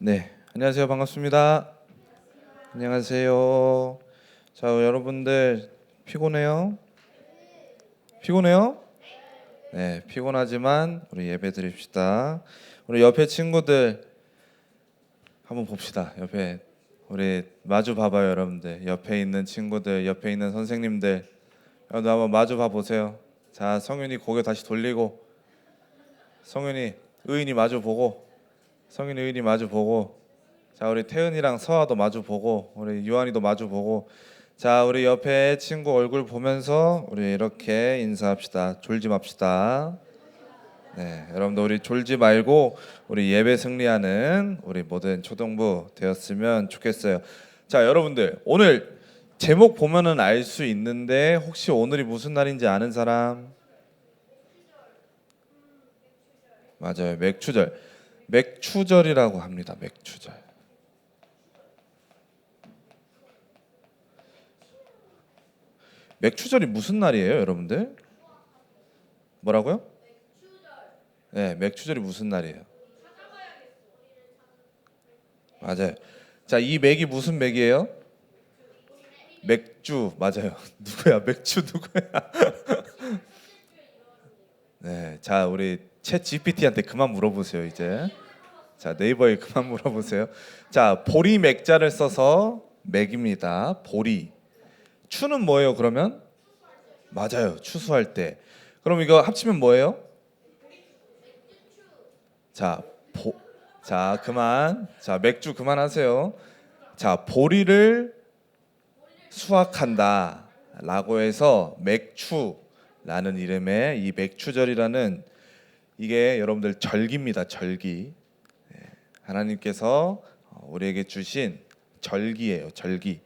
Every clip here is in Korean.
네, 안녕하세요. 반갑습니다. 안녕하세요. 자, 여러분들 피곤해요? 피곤해요? 네, 피곤하지만 우리 예배 드립시다. 우리 옆에 친구들 한번 봅시다. 옆에 우리 마주 봐봐요, 여러분들. 옆에 있는 친구들, 옆에 있는 선생님들, 여러분들 한번 마주 봐 보세요. 자, 성윤이 고개 다시 돌리고, 성윤이 의인이 마주 보고, 성윤이 의인이 마주 보고. 자, 우리 태은이랑 서아도 마주 보고, 우리 유한이도 마주 보고. 자, 우리 옆에 친구 얼굴 보면서 우리 이렇게 인사합시다. 졸지 맙시다. 네, 여러분들 우리 졸지 말고 우리 예배 승리하는 우리 모든 초등부 되었으면 좋겠어요. 자, 여러분들 오늘 제목 보면은 알 수 있는데 혹시 오늘이 무슨 날인지 아는 사람? 맞아요, 맥추절. 맥추절이라고 합니다. 맥추절. 맥추절이 무슨 날이에요, 여러분들? 뭐라고요? 네, 맥추절이 무슨 날이에요? 맞아요. 자, 이 맥이 무슨 맥이에요? 맥주. 맞아요. 누구야? 맥주 누구야? 네, 자, 우리 챗 GPT한테 그만 물어보세요, 이제. 자, 네이버에 그만 물어보세요. 자, 보리 맥자를 써서 맥입니다. 보리. 추는 뭐예요, 그러면? 맞아요. 추수할 때. 그럼 이거 합치면 뭐예요? 자, 자, 그만. 자, 맥주 그만하세요. 자, 보리를 수확한다 라고 해서 맥추라는 이름의 이 맥추절이라는 이게 여러분들 절기입니다. 절기. 하나님께서 우리에게 주신 절기예요. 절기.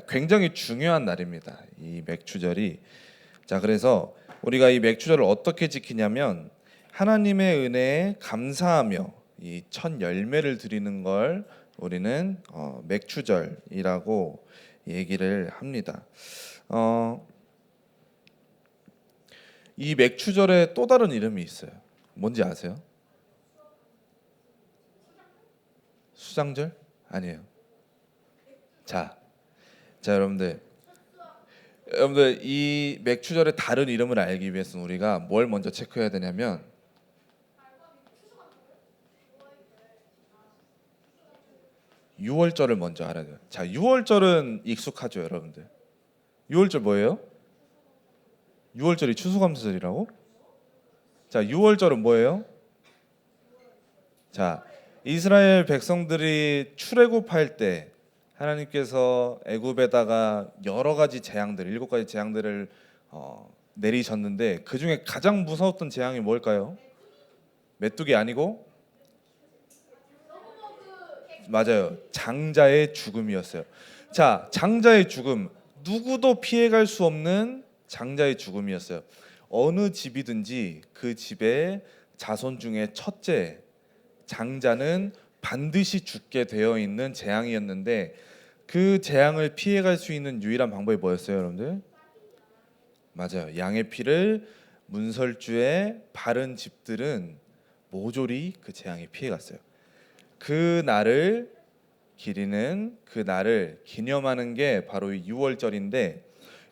굉장히 중요한 날입니다. 이 맥추절이. 자, 그래서 우리가 이 맥추절을 어떻게 지키냐면 하나님의 은혜에 감사하며 이 첫 열매를 드리는 걸 우리는 맥추절이라고 얘기를 합니다. 이 맥추절에 또 다른 이름이 있어요. 뭔지 아세요? 수장절? 아니에요. 자, 여러분들 이 맥추절의 다른 이름을 알기 위해서는 우리가 뭘 먼저 체크해야 되냐면 유월절을 먼저 알아야 돼요. 자, 유월절은 익숙하죠, 여러분들. 유월절 뭐예요? 유월절이 추수감사절이라고? 자, 유월절은 뭐예요? 자, 이스라엘 백성들이 출애굽할 때 하나님께서 애굽에다가 여러 가지 재앙들, 7가지 재앙들을 내리셨는데 그 중에 가장 무서웠던 재앙이 뭘까요? 메뚜기 아니고 맞아요. 장자의 죽음이었어요. 자, 장자의 죽음, 누구도 피해갈 수 없는 장자의 죽음이었어요. 어느 집이든지 그 집의 자손 중에 첫째 장자는 반드시 죽게 되어 있는 재앙이었는데 그 재앙을 피해갈 수 있는 유일한 방법이 뭐였어요, 여러분들? 맞아요. 양의 피를 문설주에 바른 집들은 모조리 그 재앙에 피해갔어요. 그 날을 기리는 그 날을 기념하는 게 바로 이 유월절인데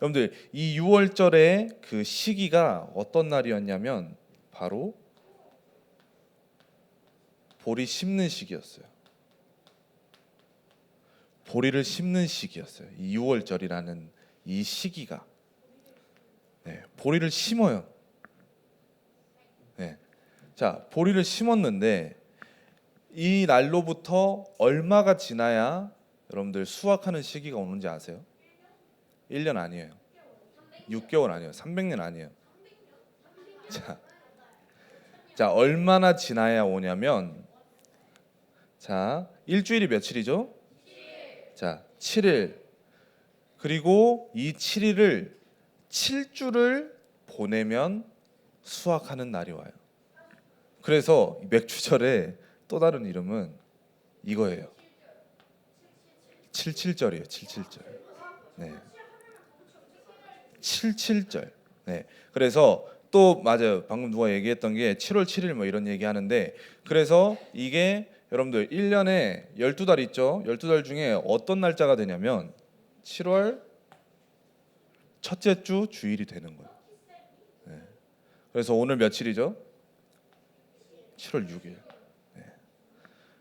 여러분들 이 유월절의 그 시기가 어떤 날이었냐면 바로 보리 심는 시기였어요. 보리를 심는 시기였어요. 이 유월절이라는 이 시기가 보리를 심어요. 네. 자, 보리를 심었는데 이 날로부터 얼마가 지나야 여러분들 수확하는 시기가 오는지 아세요? 1년 아니에요. 6개월 아니에요. 300년 아니에요. 자, 얼마나 지나야 오냐면 자, 일주일이 며칠이죠? 자, 7일. 그리고 이 7일을 7주를 보내면 수확하는 날이 와요. 그래서 맥주절의 또 다른 이름은 이거예요. 77절이에요. 77절. 네. 77절. 네. 그래서 또 맞아요. 방금 누가 얘기했던 게 7월 7일 뭐 이런 얘기 하는데 그래서 이게 여러분들 1년에 12달 있죠? 12달 중에 어떤 날짜가 되냐면 7월 첫째 주 주일이 되는 거예요. 네. 그래서 오늘 며칠이죠? 7월 6일. 네.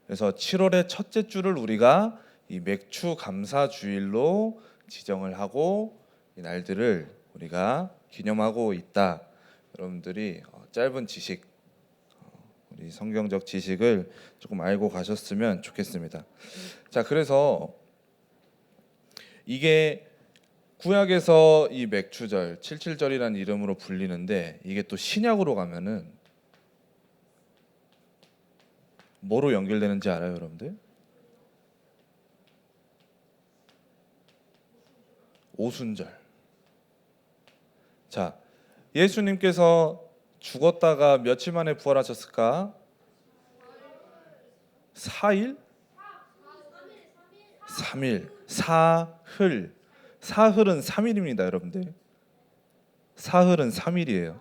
그래서 7월의 첫째 주를 우리가 이 맥주 감사 주일로 지정을 하고 이 날들을 우리가 기념하고 있다. 여러분들이 짧은 지식, 우리 성경적 지식을 조금 알고 가셨으면 좋겠습니다. 자, 그래서 이게 구약에서 이 맥주절, 칠칠절이라는 이름으로 불리는데 이게 또 신약으로 가면은 뭐로 연결되는지 알아요, 여러분들? 오순절. 자, 예수님께서 죽었다가 며칠 만에 부활하셨을까? 4일? 3일. 사흘. 사흘은 3일입니다, 여러분들. 사흘은 3일이에요.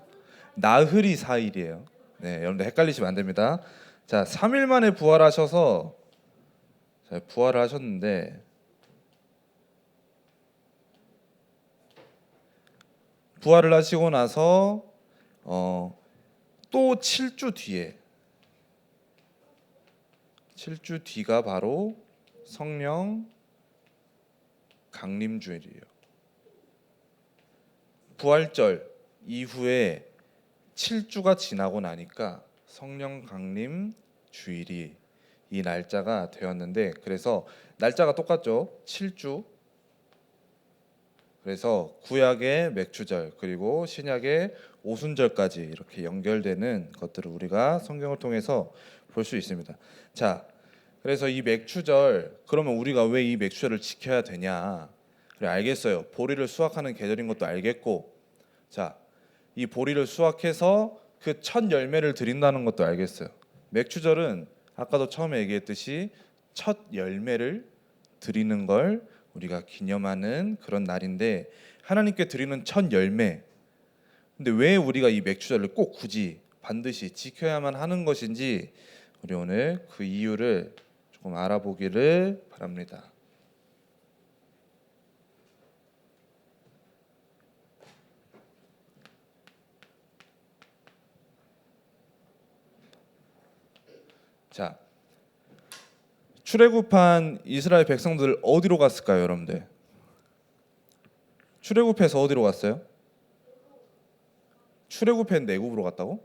나흘이 4일이에요. 네, 여러분들 헷갈리시면 안 됩니다. 자, 3일 만에 부활하셔서 부활을 하셨는데 부활을 하시고 나서 또 7주 뒤에 7주 뒤가 바로 성령 강림주일이에요. 부활절 이후에 7주가 지나고 나니까 성령 강림 주일이 이 날짜가 되었는데 그래서 날짜가 똑같죠. 7주. 그래서 구약의 맥주절 그리고 신약의 오순절까지 이렇게 연결되는 것들을 우리가 성경을 통해서 볼 수 있습니다. 자, 그래서 이 맥주절 그러면 우리가 왜 이 맥주절을 지켜야 되냐? 그래 알겠어요. 보리를 수확하는 계절인 것도 알겠고, 자, 이 보리를 수확해서 그 첫 열매를 드린다는 것도 알겠어요. 맥주절은 아까도 처음에 얘기했듯이 첫 열매를 드리는 걸 우리가 기념하는 그런 날인데 하나님께 드리는 첫 열매. 근데 왜 우리가 이 맥주절을 꼭 굳이 반드시 지켜야만 하는 것인지 우리 오늘 그 이유를 조금 알아보기를 바랍니다. 자, 출애굽한 이스라엘 백성들 어디로 갔을까요, 여러분들? 출애굽해서 어디로 갔어요? 출애굽했는데 애굽으로 갔다고?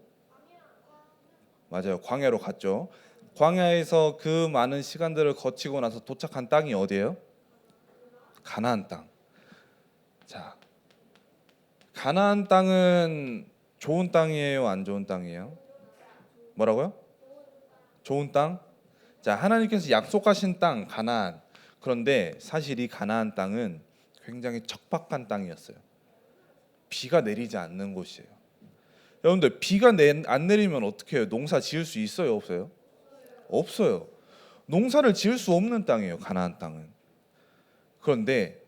맞아요. 광야로 갔죠. 광야에서 그 많은 시간들을 거치고 나서 도착한 땅이 어디예요? 가나안 땅. 자, 가나안 땅은 좋은 땅이에요, 안 좋은 땅이에요? 뭐라고요? 좋은 땅? 자, 하나님께서 약속하신 땅 가나안. 그런데 사실 이 가나안 땅은 굉장히 척박한 땅이었어요. 비가 내리지 않는 곳이에요. 여러분들 비가 안 내리면 어떻게 해요? 농사 지을 수 있어요, 없어요? 없어요. 농사를 지을 수 없는 땅이에요, 가나안 땅은. 그런데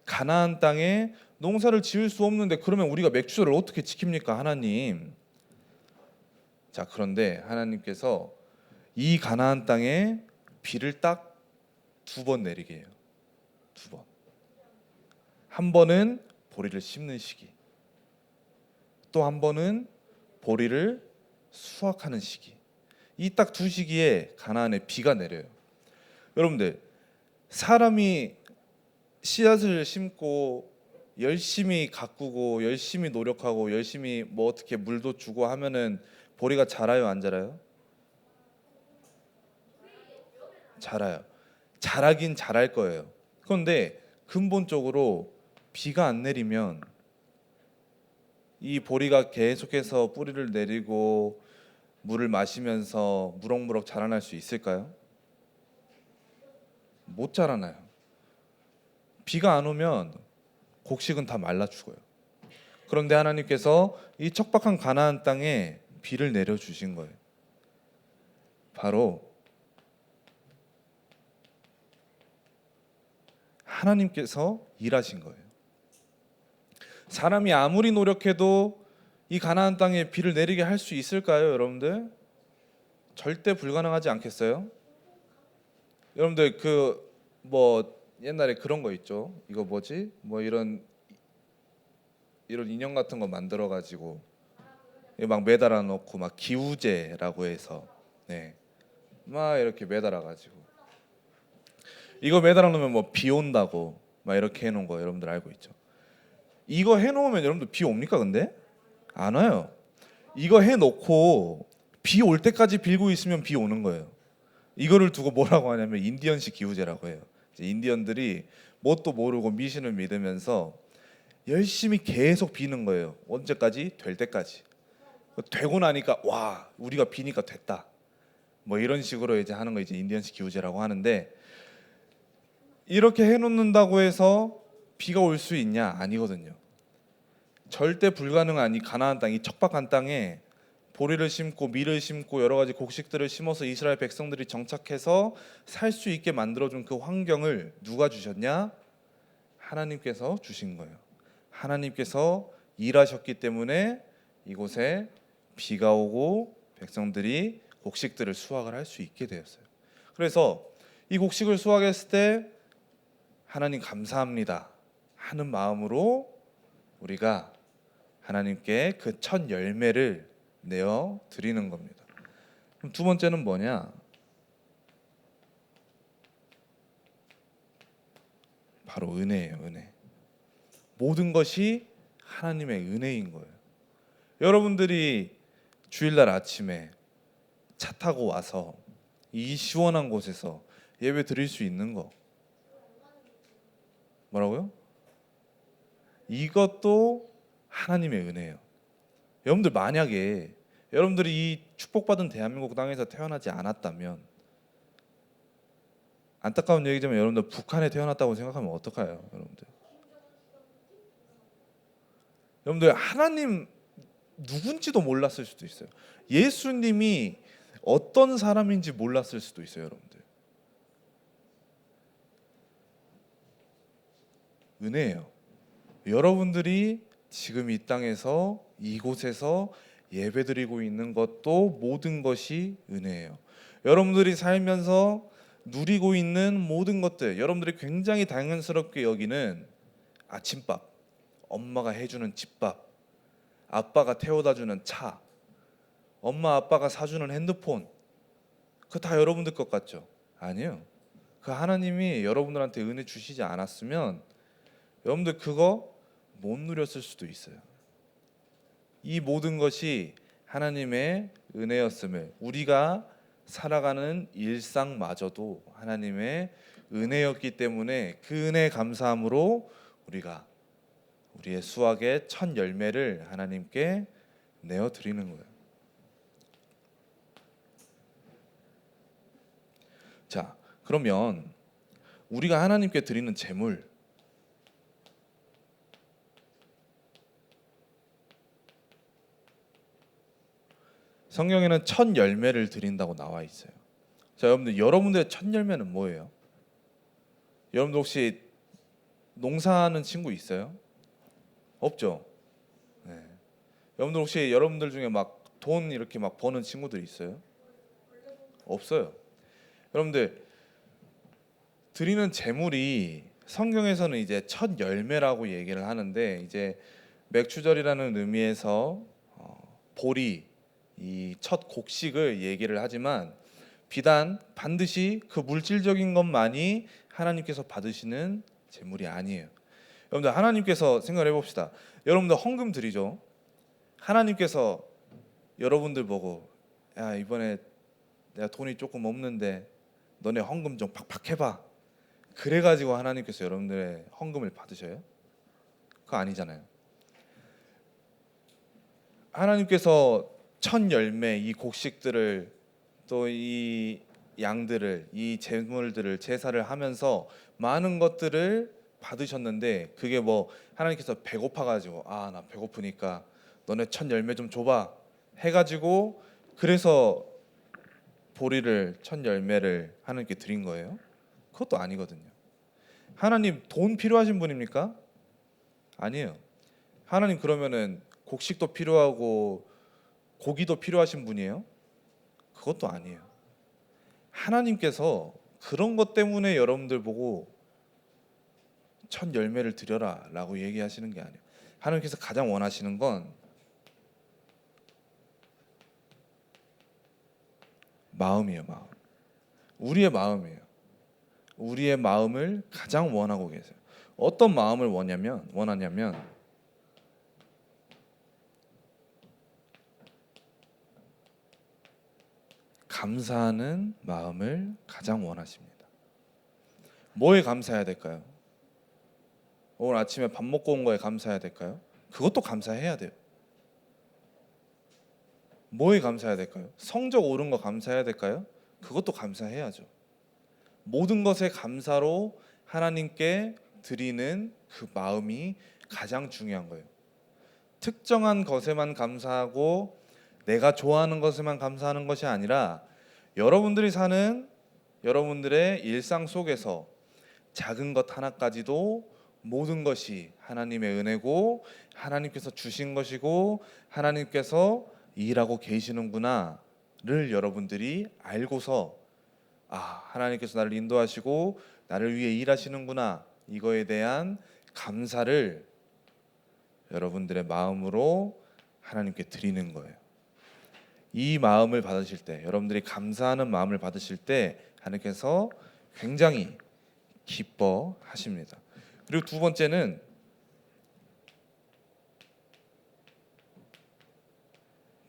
가나안 땅에 농사를 지을 수 없는데 그러면 우리가 맥주절을 어떻게 지킵니까, 하나님? 자, 그런데 하나님께서 이 가나안 땅에 비를 딱 2번 내리게 해요. 2번. 한 번은 보리를 심는 시기. 또 한 번은 보리를 수확하는 시기. 이 딱 두 시기에 가나안에 비가 내려요. 여러분들, 사람이 씨앗을 심고 열심히 가꾸고 열심히 노력하고 열심히 뭐 어떻게 물도 주고 하면은 보리가 자라요, 안 자라요? 자라요. 자라긴 자랄 거예요. 그런데 근본적으로 비가 안 내리면 이 보리가 계속해서 뿌리를 내리고 물을 마시면서 무럭무럭 자라날 수 있을까요? 못 자라나요. 비가 안 오면 곡식은 다 말라 죽어요. 그런데 하나님께서 이 척박한 가나안 땅에 비를 내려 주신 거예요. 바로 하나님께서 일하신 거예요. 사람이 아무리 노력해도 이 가나안 땅에 비를 내리게 할 수 있을까요, 여러분들? 절대 불가능하지 않겠어요? 여러분들 그 뭐 옛날에 그런 거 있죠. 이거 뭐지? 뭐 이런 인형 같은 거 만들어 가지고 막 매달아 놓고 막 기우제라고 해서 네. 막 이렇게 매달아 가지고 이거 매달아 놓으면 뭐 비 온다고 막 이렇게 해 놓은 거 여러분들 알고 있죠. 이거 해 놓으면 여러분들 비 옵니까 근데? 안 와요. 이거 해 놓고 비 올 때까지 빌고 있으면 비 오는 거예요. 이거를 두고 뭐라고 하냐면 인디언식 기우제라고 해요. 이제 인디언들이 뭣도 모르고 미신을 믿으면서 열심히 계속 비는 거예요. 언제까지? 될 때까지. 되고 나니까 와 우리가 비니까 됐다. 뭐 이런 식으로 이제 하는 거 이제 인디언식 기우제라고 하는데 이렇게 해놓는다고 해서 비가 올 수 있냐? 아니거든요. 절대 불가능한 이 가나안 땅, 이 척박한 땅에 보리를 심고 밀을 심고 여러 가지 곡식들을 심어서 이스라엘 백성들이 정착해서 살 수 있게 만들어준 그 환경을 누가 주셨냐? 하나님께서 주신 거예요. 하나님께서 일하셨기 때문에 이곳에 비가 오고 백성들이 곡식들을 수확을 할 수 있게 되었어요. 그래서 이 곡식을 수확했을 때 하나님 감사합니다 하는 마음으로 우리가 하나님께 그 첫 열매를 내어 드리는 겁니다. 그럼 두 번째는 뭐냐? 바로 은혜예요. 은혜. 모든 것이 하나님의 은혜인 거예요. 여러분들이 주일날 아침에 차 타고 와서 이 시원한 곳에서 예배 드릴 수 있는 거 뭐라고요? 이것도 하나님의 은혜예요. 여러분들 만약에 여러분들이 이 축복받은 대한민국 땅에서 태어나지 않았다면 안타까운 얘기지만 여러분들 북한에 태어났다고 생각하면 어떡해요? 여러분들 하나님 누군지도 몰랐을 수도 있어요. 예수님이 어떤 사람인지 몰랐을 수도 있어요, 여러분들. 은혜예요. 여러분들이 지금 이 땅에서 이곳에서 예배드리고 있는 것도 모든 것이 은혜예요. 여러분들이 살면서 누리고 있는 모든 것들, 여러분들이 굉장히 당연스럽게 여기는 아침밥, 엄마가 해주는 집밥, 아빠가 태워다주는 차, 엄마 아빠가 사주는 핸드폰, 그거 다 여러분들 것 같죠? 아니에요. 그 하나님이 여러분들한테 은혜 주시지 않았으면 여러분들 그거 못 누렸을 수도 있어요. 이 모든 것이 하나님의 은혜였음을, 우리가 살아가는 일상마저도 하나님의 은혜였기 때문에 그 은혜에 감사함으로 우리가 우리의 수확의 첫 열매를 하나님께 내어 드리는 거예요. 자, 그러면 우리가 하나님께 드리는 제물, 성경에는 첫 열매를 드린다고 나와 있어요. 자, 여러분들의 첫 열매는 뭐예요? 여러분들 혹시 농사하는 친구 있어요? 없죠? 네. 여러분들 혹시 여러분들 중에 막 돈 이렇게 막 버는 친구들 있어요? 없어요. 여러분들 드리는 제물이 성경에서는 이제 첫 열매라고 얘기를 하는데 이제 맥추절이라는 의미에서 보리 이 첫 곡식을 얘기를 하지만 비단 반드시 그 물질적인 것만이 하나님께서 받으시는 제물이 아니에요. 여러분들 하나님께서 생각을 해봅시다. 여러분들 헌금 드리죠. 하나님께서 여러분들 보고 야 이번에 내가 돈이 조금 없는데 너네 헌금 좀 팍팍 해봐. 그래가지고 하나님께서 여러분들의 헌금을 받으셔요? 그거 아니잖아요. 하나님께서 첫 열매 이 곡식들을 또 이 양들을 이 제물들을 제사를 하면서 많은 것들을 받으셨는데 그게 뭐 하나님께서 배고파가지고 아 나 배고프니까 너네 첫 열매 좀 줘봐 해가지고 그래서 보리를 첫 열매를 하나님께 드린 거예요? 그것도 아니거든요. 하나님 돈 필요하신 분입니까? 아니에요. 하나님 그러면은 곡식도 필요하고 고기도 필요하신 분이에요? 그것도 아니에요. 하나님께서 그런 것 때문에 여러분들 보고 첫 열매를 드려라 라고 얘기하시는 게 아니에요. 하나님께서 가장 원하시는 건 마음이에요. 마음. 우리의 마음이에요. 우리의 마음을 가장 원하고 계세요. 어떤 마음을 원하냐면 감사하는 마음을 가장 원하십니다. 뭐에 감사해야 될까요? 오늘 아침에 밥 먹고 온 거에 감사해야 될까요? 그것도 감사해야 돼요. 뭐에 감사해야 될까요? 성적 오른 거 감사해야 될까요? 그것도 감사해야죠. 모든 것에 감사로 하나님께 드리는 그 마음이 가장 중요한 거예요. 특정한 것에만 감사하고 내가 좋아하는 것에만 감사하는 것이 아니라 여러분들이 사는 여러분들의 일상 속에서 작은 것 하나까지도 모든 것이 하나님의 은혜고 하나님께서 주신 것이고 하나님께서 일하고 계시는구나를 여러분들이 알고서 하나님께서 나를 인도하시고 나를 위해 일하시는구나, 이거에 대한 감사를 여러분들의 마음으로 하나님께 드리는 거예요. 이 마음을 받으실 때, 여러분들이 감사하는 마음을 받으실 때 하나님께서 굉장히 기뻐하십니다. 그리고 두 번째는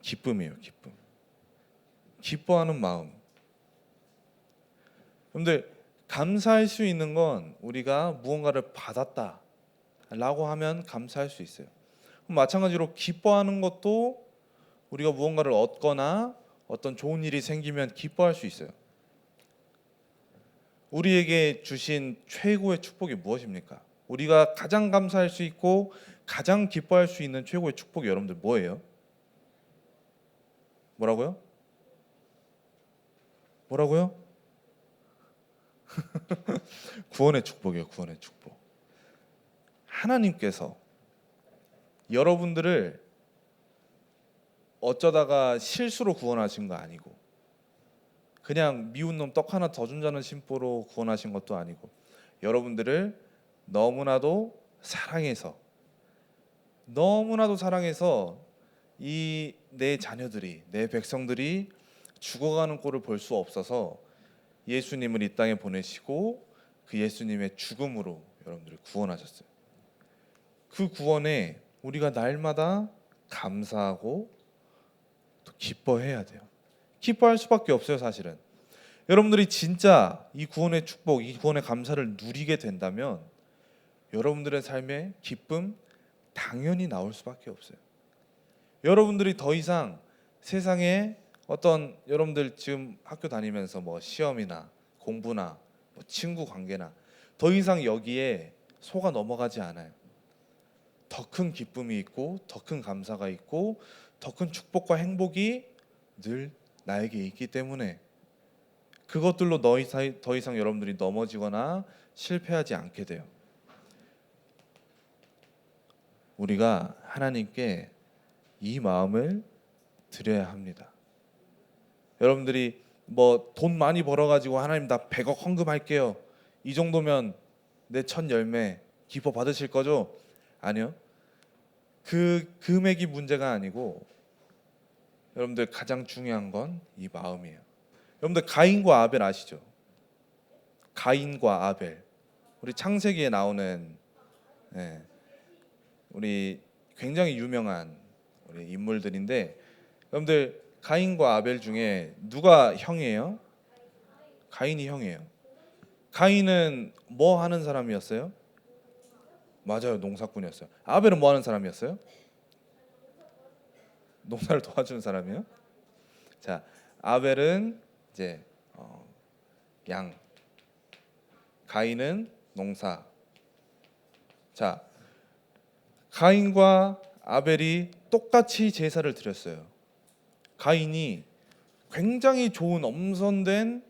기쁨이에요. 기쁨. 기뻐하는 마음. 여러분들, 감사할 수 있는 건 우리가 무언가를 받았다라고 하면 감사할 수 있어요. 마찬가지로 기뻐하는 것도 우리가 무언가를 얻거나 어떤 좋은 일이 생기면 기뻐할 수 있어요. 우리에게 주신 최고의 축복이 무엇입니까? 우리가 가장 감사할 수 있고 가장 기뻐할 수 있는 최고의 축복이 여러분들 뭐예요? 뭐라고요? 뭐라고요? 구원의 축복이에요. 구원의 축복. 하나님께서 여러분들을 어쩌다가 실수로 구원하신 거 아니고, 그냥 미운 놈 떡 하나 더 준다는 심보로 구원하신 것도 아니고, 여러분들을 너무나도 사랑해서 이 내 자녀들이, 내 백성들이 죽어가는 꼴을 볼 수 없어서 예수님을 이 땅에 보내시고 그 예수님의 죽음으로 여러분들을 구원하셨어요. 그 구원에 우리가 날마다 감사하고 또 기뻐해야 돼요. 기뻐할 수밖에 없어요. 사실은 여러분들이 진짜 이 구원의 축복, 이 구원의 감사를 누리게 된다면 여러분들의 삶에 기쁨 당연히 나올 수밖에 없어요. 여러분들이 더 이상 세상에 어떤, 여러분들 지금 학교 다니면서 뭐 시험이나 공부나 뭐 친구 관계나 더 이상 여기에 속아 넘어가지 않아요. 더 큰 기쁨이 있고 더 큰 감사가 있고 더 큰 축복과 행복이 늘 나에게 있기 때문에 그것들로 더 이상 여러분들이 넘어지거나 실패하지 않게 돼요. 우리가 하나님께 이 마음을 드려야 합니다. 여러분들이 뭐 돈 많이 벌어가지고 하나님 나 100억 헌금할게요, 이 정도면 내 첫 열매 기뻐 받으실 거죠? 아니요. 그 금액이 문제가 아니고 여러분들 가장 중요한 건 이 마음이에요. 여러분들 가인과 아벨 아시죠? 가인과 아벨, 우리 창세기에 나오는 우리 굉장히 유명한 우리 인물들인데, 여러분들 가인과 아벨 중에 누가 형이에요? 가인이 형이에요. 가인은 뭐 하는 사람이었어요? 맞아요, 농사꾼이었어요. 아벨은 뭐 하는 사람이었어요? 농사를 도와주는 사람이요. 자, 아벨은 이제 양, 가인은 농사. 자, 가인과 아벨이 똑같이 제사를 드렸어요. 가인이 굉장히 좋은 엄선된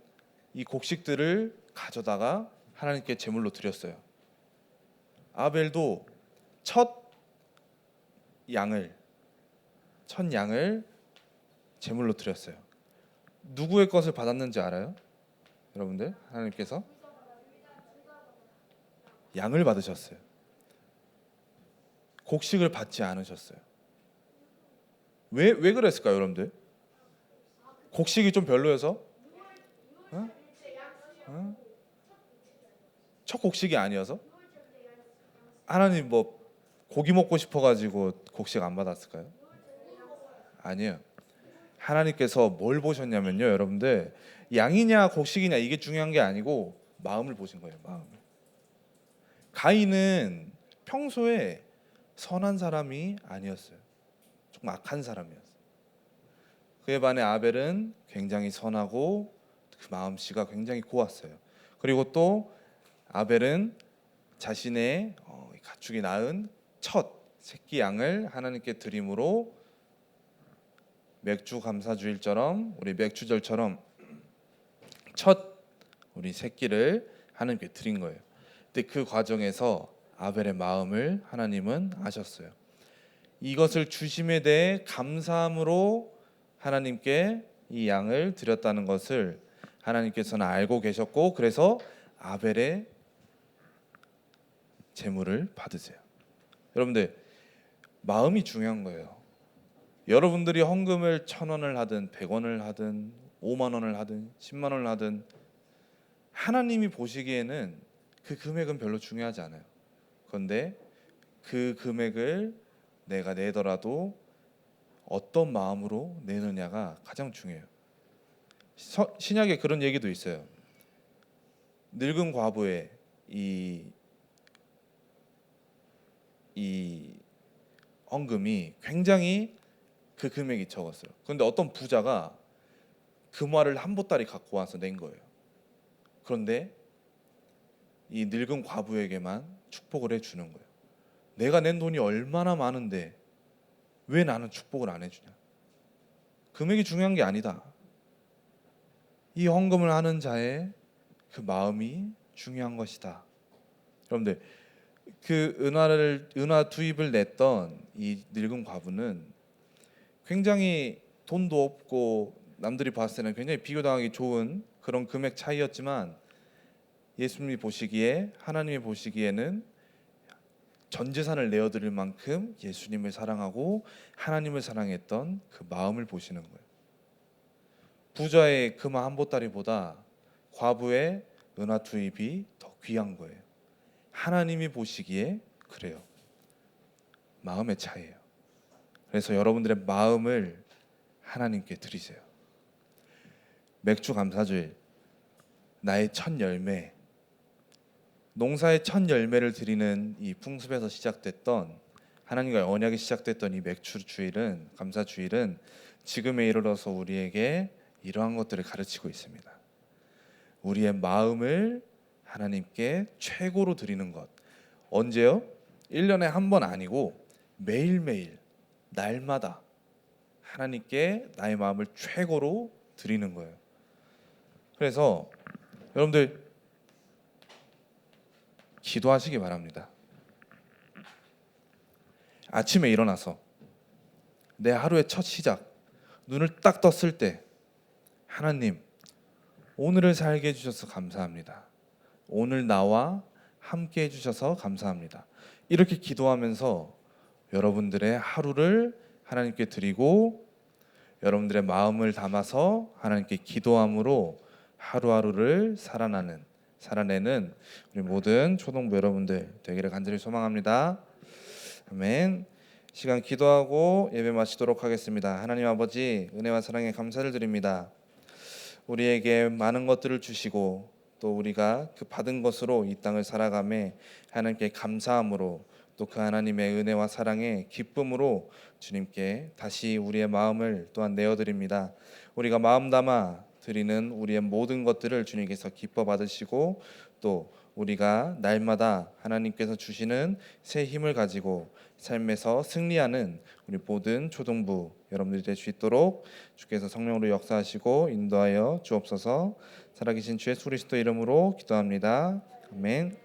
이 곡식들을 가져다가 하나님께 제물로 드렸어요. 아벨도 첫 양을 제물로 드렸어요. 누구의 것을 받았는지 알아요? 여러분들 하나님께서 양을 받으셨어요. 곡식을 받지 않으셨어요. 왜 그랬을까요, 여러분들? 곡식이 좀 별로여서? 어? 어? 첫 곡식이 아니어서? 하나님 뭐 고기 먹고 싶어가지고 곡식 안 받았을까요? 아니에요. 하나님께서 뭘 보셨냐면요, 여러분들, 양이냐 곡식이냐 이게 중요한 게 아니고 마음을 보신 거예요. 마음을. 가인은 평소에 선한 사람이 아니었어요. 조금 악한 사람이었어요. 그에 반해 아벨은 굉장히 선하고 그 마음씨가 굉장히 고왔어요. 그리고 또 아벨은 자신의 가축이 낳은 첫 새끼 양을 하나님께 드림으로 맥주 감사주일처럼 우리 맥주절처럼 첫 우리 새끼를 하나님께 드린 거예요. 근데 그 과정에서 아벨의 마음을 하나님은 아셨어요. 이것을 주심에 대해 감사함으로 하나님께 이 양을 드렸다는 것을 하나님께서는 알고 계셨고, 그래서 아벨의 제물을 받으세요. 여러분들, 마음이 중요한 거예요. 여러분들이 헌금을 1,000원을 하든 100원을 하든 5만 원을 하든 10만 원을 하든 하나님이 보시기에는 그 금액은 별로 중요하지 않아요. 그런데 그 금액을 내가 내더라도 어떤 마음으로 내느냐가 가장 중요해요. 신약에 그런 얘기도 있어요. 늙은 과부의 이 헌금이 굉장히 그 금액이 적었어요. 그런데 어떤 부자가 금화를 한 보따리 갖고 와서 낸 거예요. 그런데 이 늙은 과부에게만 축복을 해주는 거예요. 내가 낸 돈이 얼마나 많은데 왜 나는 축복을 안 해주냐? 금액이 중요한 게 아니다. 이 헌금을 하는 자의 그 마음이 중요한 것이다. 여러분들, 그 은화 투입을 냈던 이 늙은 과부는 굉장히 돈도 없고 남들이 봤을 때는 굉장히 비교당하기 좋은 그런 금액 차이였지만, 예수님이 보시기에, 하나님이 보시기에는 전 재산을 내어드릴 만큼 예수님을 사랑하고 하나님을 사랑했던 그 마음을 보시는 거예요. 부자의 금화 한 보따리보다 과부의 은화 투입이 더 귀한 거예요. 하나님이 보시기에 그래요. 마음의 차이예요. 그래서 여러분들의 마음을 하나님께 드리세요. 맥주 감사주일, 나의 첫 열매, 농사의 첫 열매를 드리는 이 풍습에서 시작됐던, 하나님과의 언약이 시작됐던 이 맥주 주일은, 감사 주일은 지금에 이르러서 우리에게 이러한 것들을 가르치고 있습니다. 우리의 마음을 하나님께 최고로 드리는 것. 언제요? 1년에 한 번 아니고 매일매일, 날마다 하나님께 나의 마음을 최고로 드리는 거예요. 그래서 여러분들 기도하시기 바랍니다. 아침에 일어나서 내 하루의 첫 시작, 눈을 딱 떴을 때, 하나님, 오늘을 살게 해주셔서 감사합니다. 오늘 나와 함께 해주셔서 감사합니다. 이렇게 기도하면서 여러분들의 하루를 하나님께 드리고 여러분들의 마음을 담아서 하나님께 기도함으로 하루하루를 살아내는 우리 모든 초동부 여러분들 되기를 간절히 소망합니다. 아멘. 시간 기도하고 예배 마치도록 하겠습니다. 하나님 아버지, 은혜와 사랑에 감사를 드립니다. 우리에게 많은 것들을 주시고 또 우리가 그 받은 것으로 이 땅을 살아가매 하나님께 감사함으로, 또 그 하나님의 은혜와 사랑의 기쁨으로 주님께 다시 우리의 마음을 또한 내어드립니다. 우리가 마음 담아 드리는 우리의 모든 것들을 주님께서 기뻐 받으시고, 또 우리가 날마다 하나님께서 주시는 새 힘을 가지고 삶에서 승리하는 우리 모든 초동부 여러분들이 될 수 있도록 주께서 성령으로 역사하시고 인도하여 주옵소서. 살아계신 주 예수 그리스도 이름으로 기도합니다. 아멘.